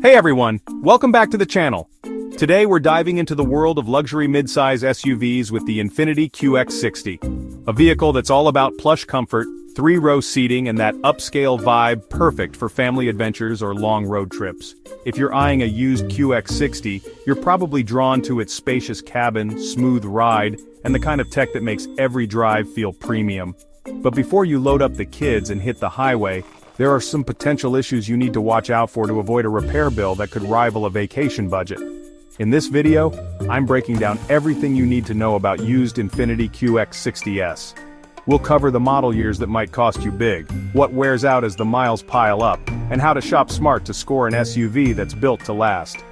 Hey everyone, welcome back to the channel. Today we're diving into the world of luxury midsize SUVs with the Infiniti QX60. A vehicle that's all about plush comfort, three-row seating and that upscale vibe perfect for family adventures or long road trips. If you're eyeing a used QX60, you're probably drawn to its spacious cabin, smooth ride, and the kind of tech that makes every drive feel premium. But before you load up the kids and hit the highway, there are some potential issues you need to watch out for to avoid a repair bill that could rival a vacation budget. In this video, I'm breaking down everything you need to know about used Infiniti QX60s. We'll cover the model years that might cost you big, what wears out as the miles pile up, and how to shop smart to score an SUV that's built to last.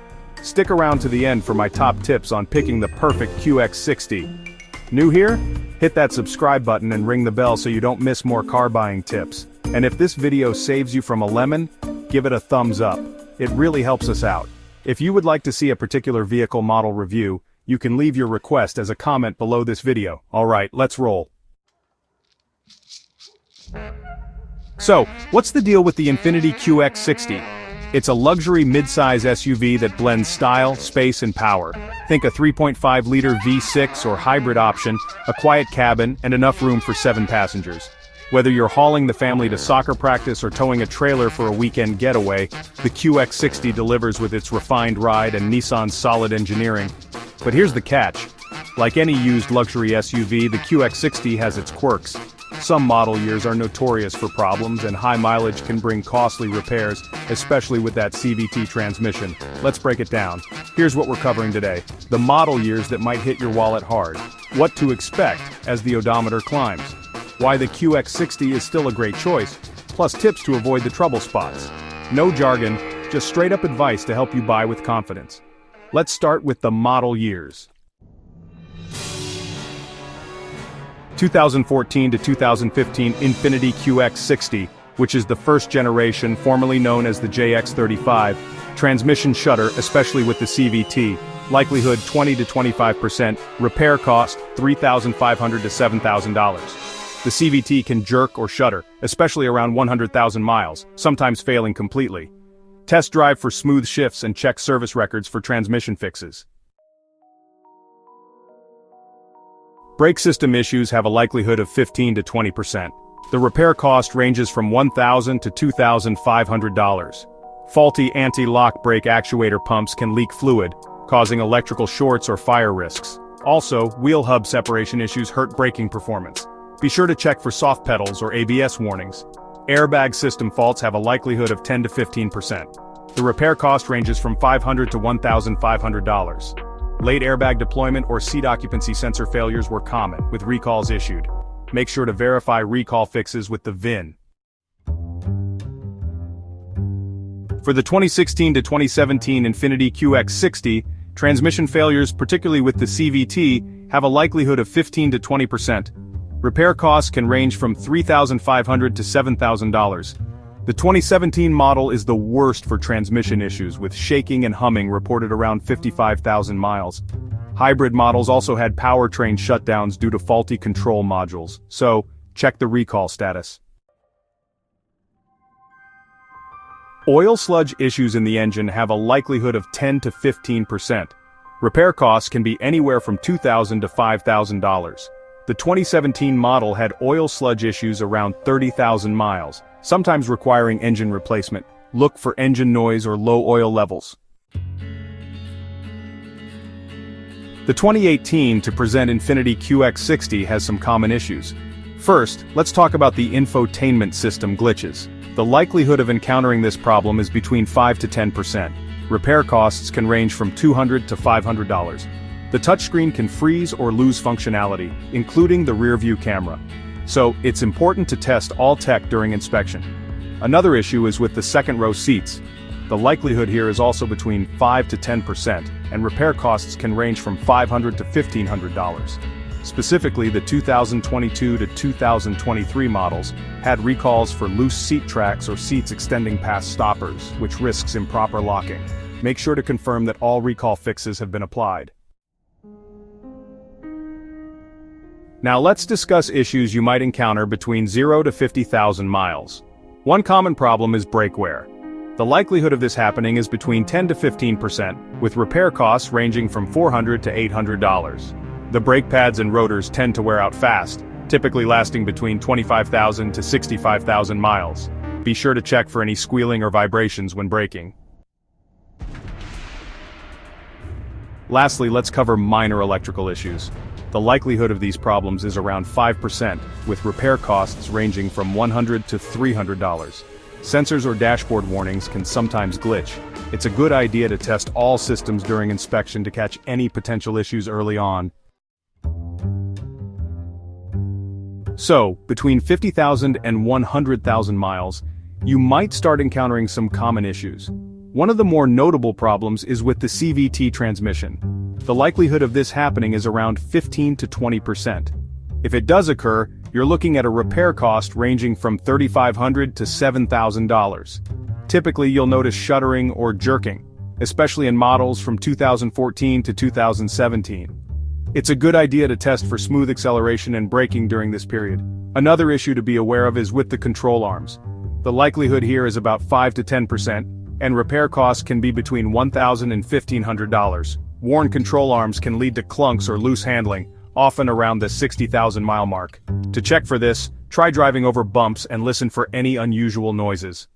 Stick around to the end for my top tips on picking the perfect QX60. New here? Hit that subscribe button and ring the bell so you don't miss more car buying tips. And if this video saves you from a lemon, give it a thumbs up. It really helps us out. If you would like to see a particular vehicle model review, you can leave your request as a comment below this video. Alright, let's roll. So, what's the deal with the Infiniti QX60? It's a luxury midsize SUV that blends style, space and power. Think a 3.5-liter V6 or hybrid option, a quiet cabin, and enough room for 7 passengers. Whether you're hauling the family to soccer practice or towing a trailer for a weekend getaway, the QX60 delivers with its refined ride and Nissan's solid engineering. But here's the catch. Like any used luxury SUV, the QX60 has its quirks. Some model years are notorious for problems, and high mileage can bring costly repairs, especially with that CVT transmission. Let's break it down. Here's what we're covering today. The model years that might hit your wallet hard. What to expect as the odometer climbs. Why the QX60 is still a great choice, plus tips to avoid the trouble spots. No jargon, just straight-up advice to help you buy with confidence. Let's start with the model years. 2014 to 2015 Infiniti QX60, which is the first generation, formerly known as the JX35. Transmission shudder, especially with the CVT. Likelihood 20 to 25%. Repair cost $3,500 to $7,000. The CVT can jerk or shudder, especially around 100,000 miles, sometimes failing completely. Test drive for smooth shifts and check service records for transmission fixes. Brake system issues have a likelihood of 15 to 20%. The repair cost ranges from $1,000 to $2,500. Faulty anti-lock brake actuator pumps can leak fluid, causing electrical shorts or fire risks. Also, wheel hub separation issues hurt braking performance. Be sure to check for soft pedals or ABS warnings. Airbag system faults have a likelihood of 10 to 15%. The repair cost ranges from $500 to $1,500. Late airbag deployment or seat occupancy sensor failures were common, with recalls issued. Make sure to verify recall fixes with the VIN. For the 2016 to 2017 Infiniti QX60, transmission failures, particularly with the CVT, have a likelihood of 15 to 20%. Repair costs can range from $3,500 to $7,000. The 2017 model is the worst for transmission issues, with shaking and humming reported around 55,000 miles. Hybrid models also had powertrain shutdowns due to faulty control modules, so check the recall status. Oil sludge issues in the engine have a likelihood of 10 to 15%. Repair costs can be anywhere from $2,000 to $5,000. The 2017 model had oil sludge issues around 30,000 miles, sometimes requiring engine replacement. Look for engine noise or low oil levels. The 2018 to present Infiniti QX60 has some common issues. First, let's talk about the infotainment system glitches. The likelihood of encountering this problem is between 5 to 10%. Repair costs can range from $200 to $500. The touchscreen can freeze or lose functionality, including the rear-view camera. So, it's important to test all tech during inspection. Another issue is with the second-row seats. The likelihood here is also between 5 to 10%, and repair costs can range from $500 to $1,500. Specifically, the 2022 to 2023 models had recalls for loose seat tracks or seats extending past stoppers, which risks improper locking. Make sure to confirm that all recall fixes have been applied. Now let's discuss issues you might encounter between 0 to 50,000 miles. One common problem is brake wear. The likelihood of this happening is between 10 to 15%, with repair costs ranging from $400 to $800. The brake pads and rotors tend to wear out fast, typically lasting between 25,000 to 65,000 miles. Be sure to check for any squealing or vibrations when braking. Lastly, let's cover minor electrical issues. The likelihood of these problems is around 5%, with repair costs ranging from $100 to $300. Sensors or dashboard warnings can sometimes glitch. It's a good idea to test all systems during inspection to catch any potential issues early on. So, between 50,000 and 100,000 miles, you might start encountering some common issues. One of the more notable problems is with the CVT transmission. The likelihood of this happening is around 15 to 20%. If it does occur, you're looking at a repair cost ranging from $3,500 to $7,000. Typically you'll notice shuddering or jerking, especially in models from 2014 to 2017. It's a good idea to test for smooth acceleration and braking during this period. Another issue to be aware of is with the control arms. The likelihood here is about 5 to 10%, and repair costs can be between $1,000 and $1,500. Worn control arms can lead to clunks or loose handling, often around the 60,000 mile mark. To check for this, try driving over bumps and listen for any unusual noises.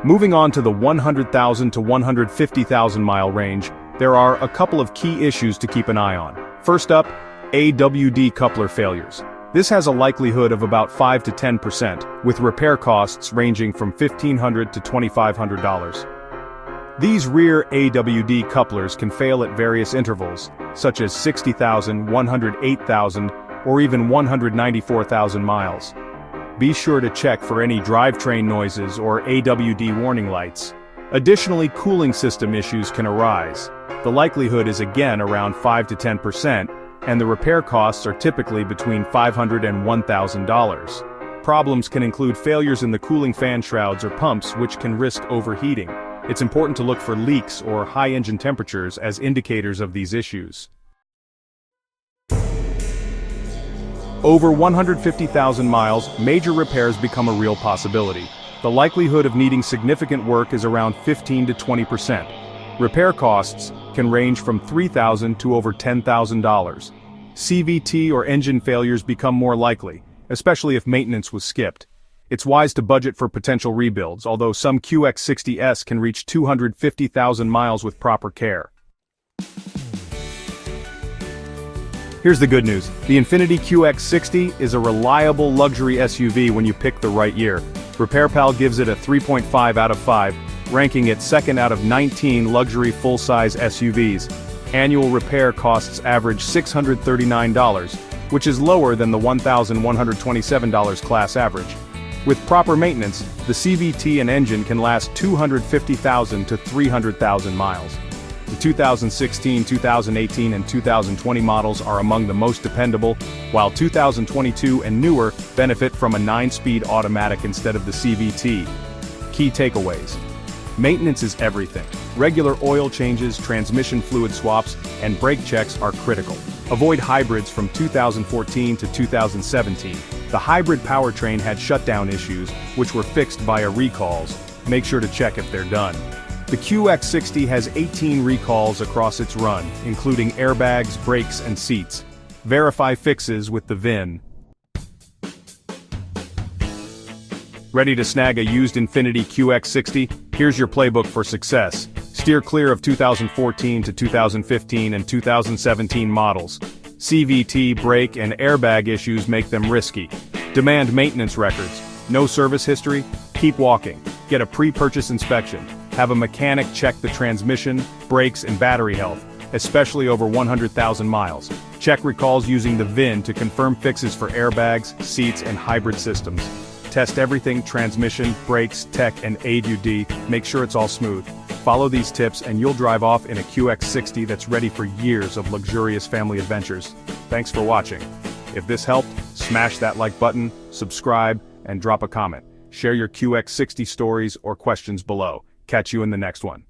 Moving on to the 100,000 to 150,000 mile range, there are a couple of key issues to keep an eye on. First up, AWD coupler failures. This has a likelihood of about 5 to 10%, with repair costs ranging from $1,500 to $2,500. These rear AWD couplers can fail at various intervals, such as 60,000, 108,000, or even 194,000 miles. Be sure to check for any drivetrain noises or AWD warning lights. Additionally, cooling system issues can arise. The likelihood is again around 5 to 10%, and the repair costs are typically between $500 and $1,000. Problems can include failures in the cooling fan shrouds or pumps, which can risk overheating. It's important to look for leaks or high engine temperatures as indicators of these issues. Over 150,000 miles, major repairs become a real possibility. The likelihood of needing significant work is around 15 to 20%. Repair costs can range from $3,000 to over $10,000. CVT or engine failures become more likely, especially if maintenance was skipped. It's wise to budget for potential rebuilds, although some QX60s can reach 250,000 miles with proper care. Here's the good news. The Infiniti QX60 is a reliable luxury SUV when you pick the right year. RepairPal gives it a 3.5 out of 5, ranking it second out of 19 luxury full-size SUVs. Annual repair costs average $639, which is lower than the $1,127 class average. With proper maintenance, the CVT and engine can last 250,000 to 300,000 miles. The 2016, 2018, and 2020 models are among the most dependable, while 2022 and newer benefit from a 9-speed automatic instead of the CVT. Key takeaways. Maintenance is everything. Regular oil changes, transmission fluid swaps, and brake checks are critical. Avoid hybrids from 2014 to 2017. The hybrid powertrain had shutdown issues, which were fixed via recalls. Make sure to check if they're done. The QX60 has 18 recalls across its run, including airbags, brakes, and seats. Verify fixes with the VIN. Ready to snag a used Infiniti QX60? Here's your playbook for success. Steer clear of 2014 to 2015 and 2017 models. CVT, brake, and airbag issues make them risky. Demand maintenance records. No service history? Keep walking. Get a pre-purchase inspection. Have a mechanic check the transmission, brakes, and battery health, especially over 100,000 miles. Check recalls using the VIN to confirm fixes for airbags, seats, and hybrid systems. Test everything: transmission, brakes, tech, and AWD. Make sure it's all smooth. Follow these tips and you'll drive off in a QX60 that's ready for years of luxurious family adventures. Thanks for watching. If this helped, smash that like button, subscribe, and drop a comment. Share your QX60 stories or questions below. Catch you in the next one.